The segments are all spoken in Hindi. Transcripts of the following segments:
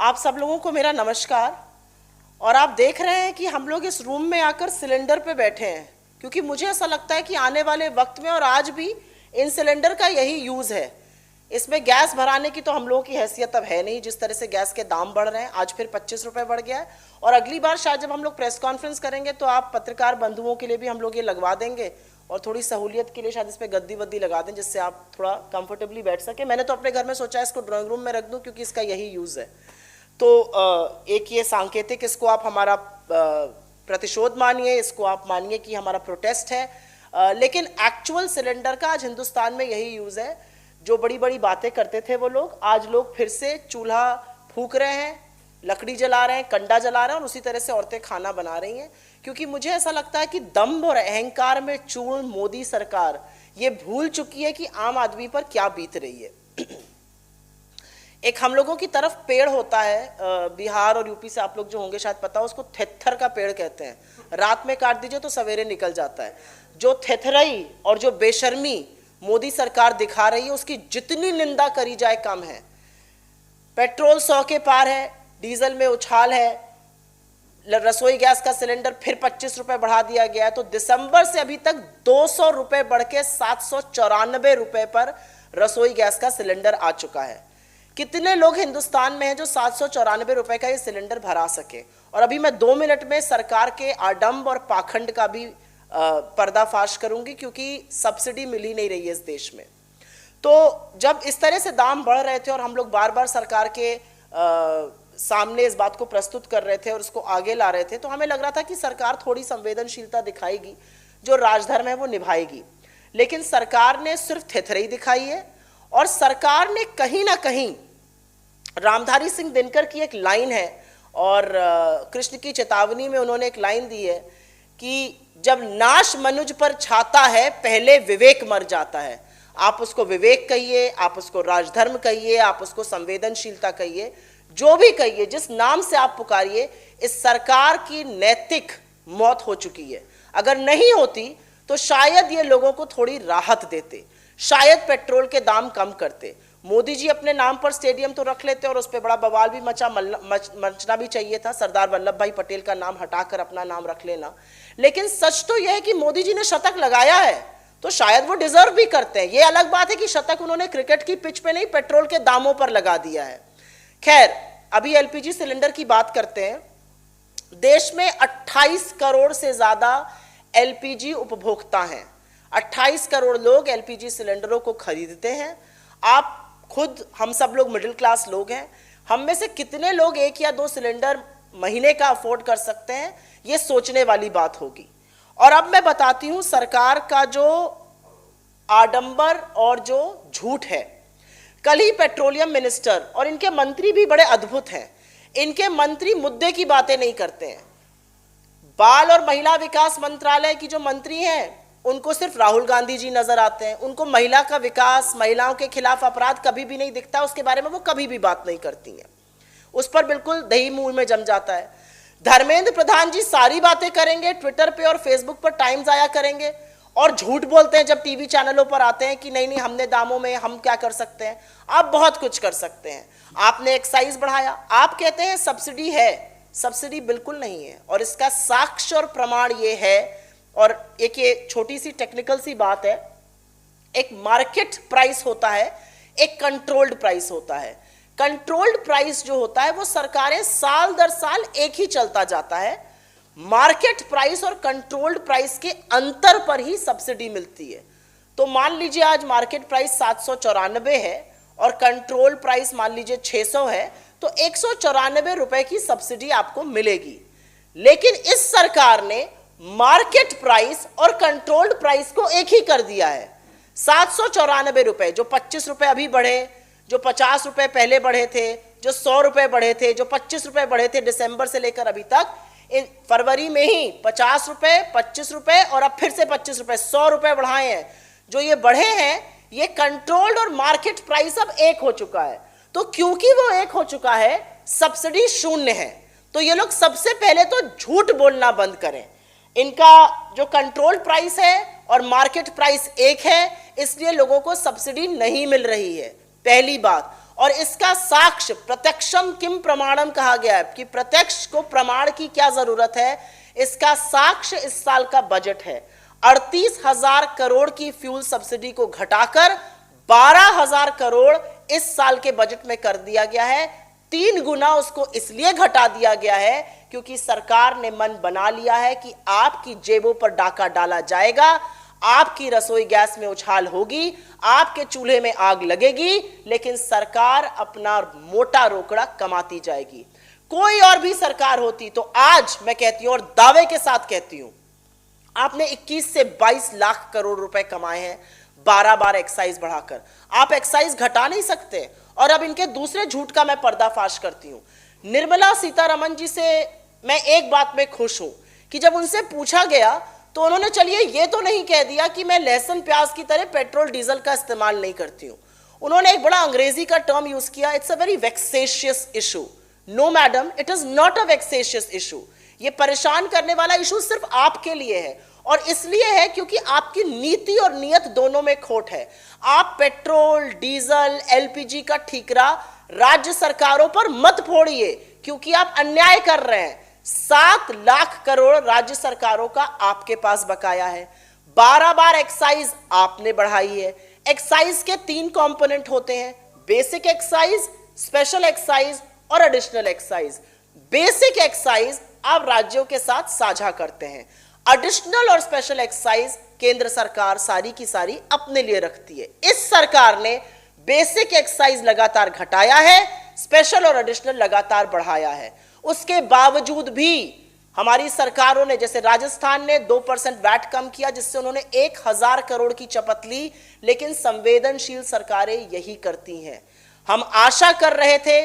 आप सब लोगों को मेरा नमस्कार। और आप देख रहे हैं कि हम लोग इस रूम में आकर सिलेंडर पे बैठे हैं, क्योंकि मुझे ऐसा लगता है कि आने वाले वक्त में और आज भी इन सिलेंडर का यही यूज़ है। इसमें गैस भराने की तो हम लोगों की हैसियत अब है नहीं, जिस तरह से गैस के दाम बढ़ रहे हैं। आज फिर 25 रुपये बढ़ गया है, और अगली बार शायद जब हम लोग प्रेस कॉन्फ्रेंस करेंगे तो आप पत्रकार बंधुओं के लिए भी हम लोग ये लगवा देंगे, और थोड़ी सहूलियत के लिए शायद इस पर गद्दी वद्दी लगा दें, जिससे आप थोड़ा कंफर्टेबली बैठ सके। मैंने तो अपने घर में सोचा है इसको ड्राइंग रूम में रख दूं, क्योंकि इसका यही यूज़ है। तो एक ये सांकेतिक, इसको आप हमारा प्रतिशोध मानिए, इसको आप मानिए कि हमारा प्रोटेस्ट है, लेकिन एक्चुअल सिलेंडर का आज हिंदुस्तान में यही यूज़ है। जो बड़ी बड़ी बातें करते थे वो लोग, आज लोग फिर से चूल्हा फूंक रहे हैं, लकड़ी जला रहे हैं, कंडा जला रहे हैं, और उसी तरह से औरतें खाना बना रही हैं। क्योंकि मुझे ऐसा लगता है कि दम्भ और अहंकार में चूर्ण मोदी सरकार ये भूल चुकी है कि आम आदमी पर क्या बीत रही है। एक हम लोगों की तरफ पेड़ होता है, बिहार और यूपी से आप लोग जो होंगे शायद पता हो, उसको थेथर का पेड़ कहते हैं। रात में काट दीजिए तो सवेरे निकल जाता है। जो थेथरई और जो बेशर्मी मोदी सरकार दिखा रही है, उसकी जितनी निंदा करी जाए कम है। पेट्रोल 100 के पार है, डीजल में उछाल है, रसोई गैस का सिलेंडर फिर 25 रुपए बढ़ा दिया गया है। तो दिसंबर से अभी तक 200 रुपए बढ़ के 794 रुपए पर रसोई गैस का सिलेंडर आ चुका है। कितने लोग हिंदुस्तान में हैं जो 794 रुपए का ये सिलेंडर भरा सके? और अभी मैं 2 मिनट में सरकार के आडंब और पाखंड का भी पर्दाफाश करूंगी, क्योंकि सब्सिडी मिल ही नहीं रही है इस देश में। तो जब इस तरह से दाम बढ़ रहे थे और हम लोग बार बार सरकार के सामने इस बात को प्रस्तुत कर रहे थे और उसको आगे ला रहे थे, तो हमें लग रहा था कि सरकार थोड़ी संवेदनशीलता दिखाएगी, जो राजधर्म है वो निभाएगी। लेकिन सरकार ने सिर्फ थेथरई दिखाई है, और सरकार ने कहीं ना कहीं, रामधारी सिंह दिनकर की एक लाइन है और कृष्ण की चेतावनी में उन्होंने एक लाइन दी है कि जब नाश मनुज पर छाता है, पहले विवेक मर जाता है। आप उसको विवेक कहिए, आप उसको राजधर्म कहिए, आप उसको संवेदनशीलता कहिए, जो भी कहिए, जिस नाम से आप पुकारिए, इस सरकार की नैतिक मौत हो चुकी है। अगर नहीं होती तो शायद ये लोगों को थोड़ी राहत देते, शायद पेट्रोल के दाम कम करते। मोदी जी अपने नाम पर स्टेडियम तो रख लेते और उस पर बड़ा बवाल भी मचना भी चाहिए था, सरदार वल्लभ भाई पटेल का नाम हटाकर अपना नाम रख लेना। लेकिन सच तो यह है कि मोदी जी ने शतक लगाया है, तो शायद वो डिजर्व भी करते हैं। ये अलग बात है कि शतक उन्होंने क्रिकेट की पिच पे नहीं, पेट्रोल के दामों पर लगा दिया है। खैर, अभी एलपीजी सिलेंडर की बात करते हैं। देश में 28 करोड़ से ज्यादा एलपीजी उपभोक्ता हैं। 28 करोड़ लोग एलपीजी सिलेंडरों को खरीदते हैं। आप खुद, हम सब लोग मिडिल क्लास लोग हैं। हम में से कितने लोग 1 या 2 सिलेंडर महीने का अफोर्ड कर सकते हैं, ये सोचने वाली बात होगी। और अब मैं बताती हूं सरकार का जो आडंबर और जो झूठ है। कल ही पेट्रोलियम मिनिस्टर, और इनके मंत्री भी बड़े अद्भुत हैं, इनके मंत्री मुद्दे की बातें नहीं करते हैं। बाल और महिला विकास मंत्रालय की जो मंत्री हैं, उनको सिर्फ राहुल गांधी जी नजर आते हैं। उनको महिला का विकास, महिलाओं के खिलाफ अपराध कभी भी नहीं दिखता, उसके बारे में वो कभी भी बात नहीं करती हैं। उस पर बिल्कुल दही मुंह में जम जाता है। धर्मेंद्र प्रधान जी सारी बातें करेंगे, ट्विटर पे और फेसबुक पर टाइम जाया करेंगे, और झूठ बोलते हैं जब टीवी चैनलों पर आते हैं कि नहीं नहीं, हमने दामों में हम क्या कर सकते हैं। आप बहुत कुछ कर सकते हैं। आपने एक्साइज बढ़ाया, आप कहते हैं सब्सिडी है, सब्सिडी बिल्कुल नहीं है। और इसका साक्ष्य और प्रमाण ये है, और एक ये छोटी सी टेक्निकल सी बात है, एक मार्केट प्राइस होता है, एक कंट्रोल्ड प्राइस होता है। कंट्रोल्ड प्राइस जो होता है वो सरकारें साल दर साल एक ही चलता जाता है। मार्केट प्राइस और कंट्रोल्ड प्राइस के अंतर पर ही सब्सिडी मिलती है। तो मान लीजिए आज मार्केट प्राइस 794 है और कंट्रोल प्राइस मान लीजिए 600 है, तो 194 रुपए की सब्सिडी आपको मिलेगी। लेकिन इस सरकार ने मार्केट प्राइस और कंट्रोल्ड प्राइस को एक ही कर दिया है। 794 रुपए, जो 25 रुपए अभी बढ़े, जो 50 रुपए पहले बढ़े थे, जो 100 रुपए बढ़े थे, जो 25 रुपए बढ़े थे दिसंबर से लेकर अभी तक, इन फरवरी में ही 50 रुपए, 25 रुपए और अब फिर से 25 रुपए, 100 रुपए बढ़ाए हैं। जो ये बढ़े हैं, ये कंट्रोल्ड और मार्केट प्राइस अब एक हो चुका है। तो क्योंकि वो एक हो चुका है, सब्सिडी शून्य है। तो ये लोग सबसे पहले तो झूठ बोलना बंद करें। इनका जो कंट्रोल प्राइस है और मार्केट प्राइस एक है, इसलिए लोगों को सब्सिडी नहीं मिल रही है, पहली बात। और इसका साक्ष्य प्रत्यक्षम किम प्रमाणम कहा गया है कि प्रत्यक्ष को प्रमाण की क्या जरूरत है। इसका साक्ष्य इस साल का बजट है। 38,000 करोड़ की फ्यूल सब्सिडी को घटाकर 12,000 करोड़ इस साल के बजट में कर दिया गया है। 3 गुना उसको इसलिए घटा दिया गया है क्योंकि सरकार ने मन बना लिया है कि आपकी जेबों पर डाका डाला जाएगा, आपकी रसोई गैस में उछाल होगी, आपके चूल्हे में आग लगेगी, लेकिन सरकार अपना मोटा रोकड़ा कमाती जाएगी। कोई और भी सरकार होती तो आज मैं कहती हूं और दावे के साथ कहती हूं, आपने 21 से 22 लाख करोड़ रुपए कमाए हैं 12 बार एक्साइज बढ़ाकर। आप एक्साइज घटा नहीं सकते। और अब इनके दूसरे झूठ का मैं पर्दाफाश करती हूं। निर्मला सीतारमण जी से मैं एक बात में खुश हूं कि जब उनसे पूछा गया तो उन्होंने चलिए ये तो नहीं कह दिया कि मैं लहसुन प्याज की तरह पेट्रोल डीजल का इस्तेमाल नहीं करती हूं। उन्होंने एक बड़ा अंग्रेजी का टर्म यूज किया, it's a very vexatious issue. No madam, it is not a vexatious issue. ये परेशान करने वाला इशू सिर्फ आपके लिए है और इसलिए है क्योंकि आपकी नीति और नियत दोनों में खोट है। आप पेट्रोल, डीजल, एलपीजी का ठीकरा राज्य सरकारों पर मत फोड़िए क्योंकि आप अन्याय कर रहे हैं। 7 लाख करोड़ राज्य सरकारों का आपके पास बकाया है। 12 बार एक्साइज आपने बढ़ाई है। एक्साइज के 3 कंपोनेंट होते हैं, बेसिक एक्साइज, स्पेशल एक्साइज और एडिशनल एक्साइज। बेसिक एक्साइज आप राज्यों के साथ साझा करते हैं, एडिशनल और स्पेशल एक्साइज केंद्र सरकार सारी की सारी अपने लिए रखती है। इस सरकार ने बेसिक एक्साइज लगातार घटाया है, स्पेशल और एडिशनल लगातार बढ़ाया है। उसके बावजूद भी हमारी सरकारों ने, जैसे राजस्थान ने 2% वैट कम किया जिससे उन्होंने 1,000 करोड़ की चपत ली, लेकिन संवेदनशील सरकारें यही करती हैं। हम आशा कर रहे थे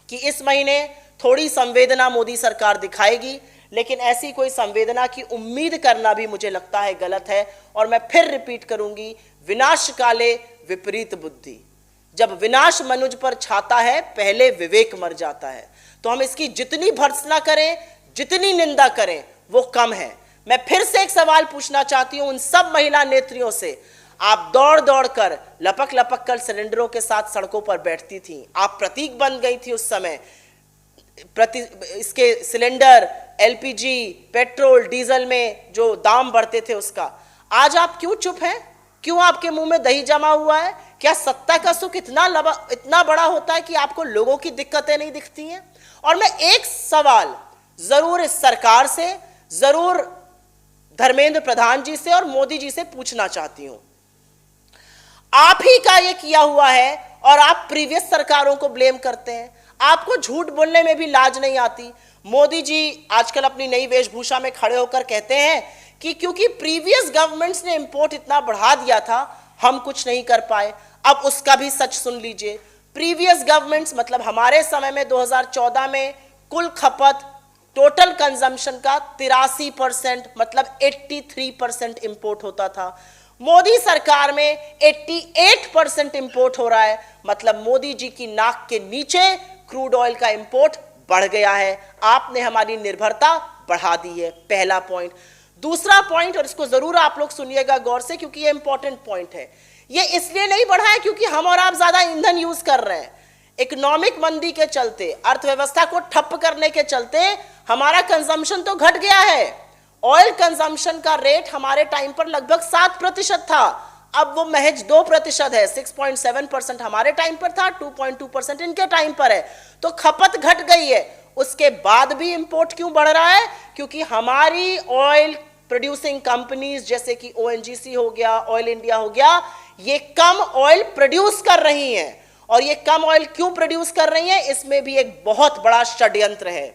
कि इस महीने थोड़ी संवेदना मोदी सरकार दिखाएगी, लेकिन ऐसी कोई संवेदना की उम्मीद करना भी मुझे लगता है गलत है। और मैं फिर रिपीट करूंगी, विनाश काले विपरीत बुद्धि। जब विनाश मनुज पर छाता है पहले विवेक मर जाता है। तो हम इसकी जितनी भर्त्सना करें, जितनी निंदा करें वो कम है। मैं फिर से एक सवाल पूछना चाहती हूं उन सब महिला नेत्रियों से, आप दौड़ दौड़ कर, लपक लपक कर सिलेंडरों के साथ सड़कों पर बैठती थी, आप प्रतीक बन गई थी उस समय। इसके सिलेंडर, एलपीजी, पेट्रोल, डीजल में जो दाम बढ़ते थे उसका, आज आप क्यों चुप हैं? क्यों आपके मुंह में दही जमा हुआ है? क्या सत्ता का सुख इतना बड़ा होता है कि आपको लोगों की दिक्कतें नहीं दिखती हैं? और मैं एक सवाल जरूर इस सरकार से, जरूर धर्मेंद्र प्रधान जी से और मोदी जी से पूछना चाहती हूं। आप ही का ये किया हुआ है और आप प्रीवियस सरकारों को ब्लेम करते हैं। आपको झूठ बोलने में भी लाज नहीं आती। मोदी जी आजकल अपनी नई वेशभूषा में खड़े होकर कहते हैं कि क्योंकि प्रीवियस गवर्नमेंट्स ने इंपोर्ट इतना बढ़ा दिया था हम कुछ नहीं कर पाए। अब उसका भी सच सुन लीजिए। प्रीवियस गवर्नमेंट्स मतलब हमारे समय में 2014 में कुल खपत टोटल कंजम्पशन का 83% मतलब 83% इंपोर्ट होता था। मोदी सरकार में 88% इंपोर्ट हो रहा है, मतलब मोदी जी की नाक के नीचे क्रूड ऑयल का इंपोर्ट बढ़ गया है। आपने हमारी निर्भरता बढ़ा दी है, पहला पॉइंट। दूसरा पॉइंट, और इसको जरूर आप लोग सुनिएगा गौर से क्योंकि ये इंपॉर्टेंट पॉइंट है, ये इसलिए नहीं बढ़ा है क्योंकि हम और आप ज्यादा ईंधन यूज कर रहे हैं। इकोनॉमिक मंदी के चलते, अर्थव्यवस्था को ठप करने के चलते हमारा कंजम्पशन तो घट गया है। ऑयल कंजम्पशन का रेट हमारे टाइम पर लगभग 7% था, अब वो महज 2% है। 6.7% हमारे टाइम पर था, 2.2% इनके टाइम पर है। तो खपत घट गई है। उसके बाद भी इंपोर्ट क्यों बढ़ रहा है? क्योंकि हमारी ऑयल प्रोड्यूसिंग कंपनीज जैसे कि ओएनजीसी हो गया, ऑयल इंडिया हो गया, ये कम ऑयल प्रोड्यूस कर रही हैं। और ये कम ऑयल क्यों प्रोड्यूस कर रही हैं? इसमें भी एक बहुत बड़ा षड्यंत्र है।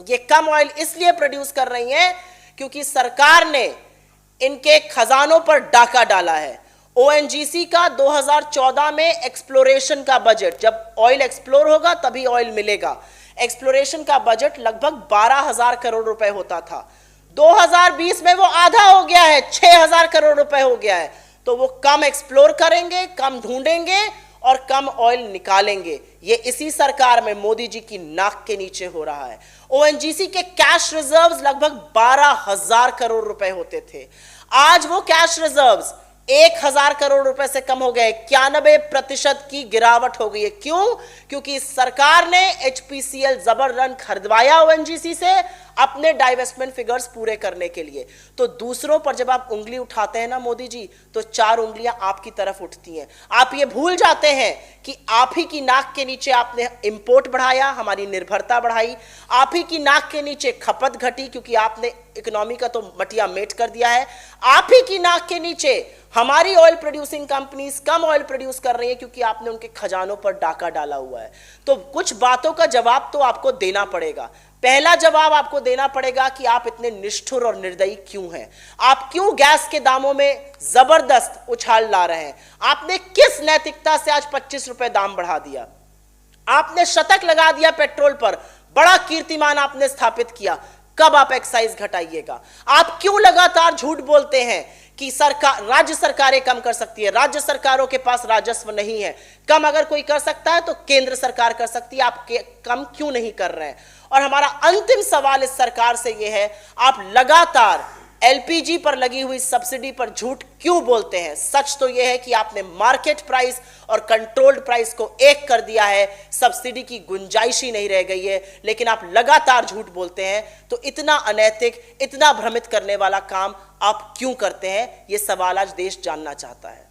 ये कम ऑयल इसलिए प्रोड्यूस कर रही हैं क्योंकि सरकार ने इनके खजानों पर डाका डाला है। ओएनजीसी का 2014 में एक्सप्लोरेशन का बजट, जब ऑयल एक्सप्लोर होगा तभी ऑयल मिलेगा, एक्सप्लोरेशन का बजट लगभग 12,000 करोड़ रुपए होता था। 2020 में वो आधा हो गया है, 6,000 करोड़ रुपए हो गया है। तो वो कम एक्सप्लोर करेंगे, कम ढूंढेंगे और कम ऑयल निकालेंगे। ये इसी सरकार में मोदी जी की नाक के नीचे हो रहा है। ओएनजीसी के कैश रिजर्व्स लगभग 12,000 करोड़ रुपए होते थे, आज वो कैश रिजर्व्स 1000 करोड़ रुपए से कम हो गए, 91% की गिरावट हो गई है। क्यों? क्योंकि सरकार ने एचपीसीएल जबर रन खरीदवाया ओएनजीसी से अपने डाइवेस्टमेंट फिगर्स पूरे करने के लिए। तो दूसरों पर जब आप उंगली उठाते हैं ना मोदी जी, तो 4 उंगलियां आपकी तरफ उठती हैं। आप ये भूल जाते हैं कि आप ही की नाक के नीचे आपने इंपोर्ट बढ़ाया, हमारी निर्भरता बढ़ाई, आप ही की नाक के नीचे खपत घटी क्योंकि आपने इकोनॉमी का तो मटिया मेट कर दिया है, आप ही की नाक के नीचे हमारी oil producing companies come oil produce कर रही है क्योंकि आपने उनके खजानों पर डाका डाला हुआ है। तो कुछ बातों का जवाब तो आपको देना पड़ेगा। पहला जवाब आपको देना पड़ेगा कि आप इतने निष्ठुर और निर्दयी क्यों हैं। आप क्यों गैस के दामों में जबरदस्त उछाल ला रहे हैं? आपने किस नैतिकता से आज 25 रुपए दाम बढ़ा दिया? आपने शतक लगा दिया पेट्रोल पर, बड़ा कीर्तिमान आपने स्थापित किया। कब आप एक्साइज घटाइएगा? आप क्यों लगातार झूठ बोलते हैं कि सरकार, राज्य सरकारें कम कर सकती है? राज्य सरकारों के पास राजस्व नहीं है। कम अगर कोई कर सकता है तो केंद्र सरकार कर सकती है, आप कम क्यों नहीं कर रहे हैं? और हमारा अंतिम सवाल इस सरकार से यह है, आप लगातार एलपीजी पर लगी हुई सब्सिडी पर झूठ क्यों बोलते हैं? सच तो यह है कि आपने मार्केट प्राइस और कंट्रोल्ड प्राइस को एक कर दिया है, सब्सिडी की गुंजाइश ही नहीं रह गई है, लेकिन आप लगातार झूठ बोलते हैं। तो इतना अनैतिक, इतना भ्रमित करने वाला काम आप क्यों करते हैं? यह सवाल आज देश जानना चाहता है।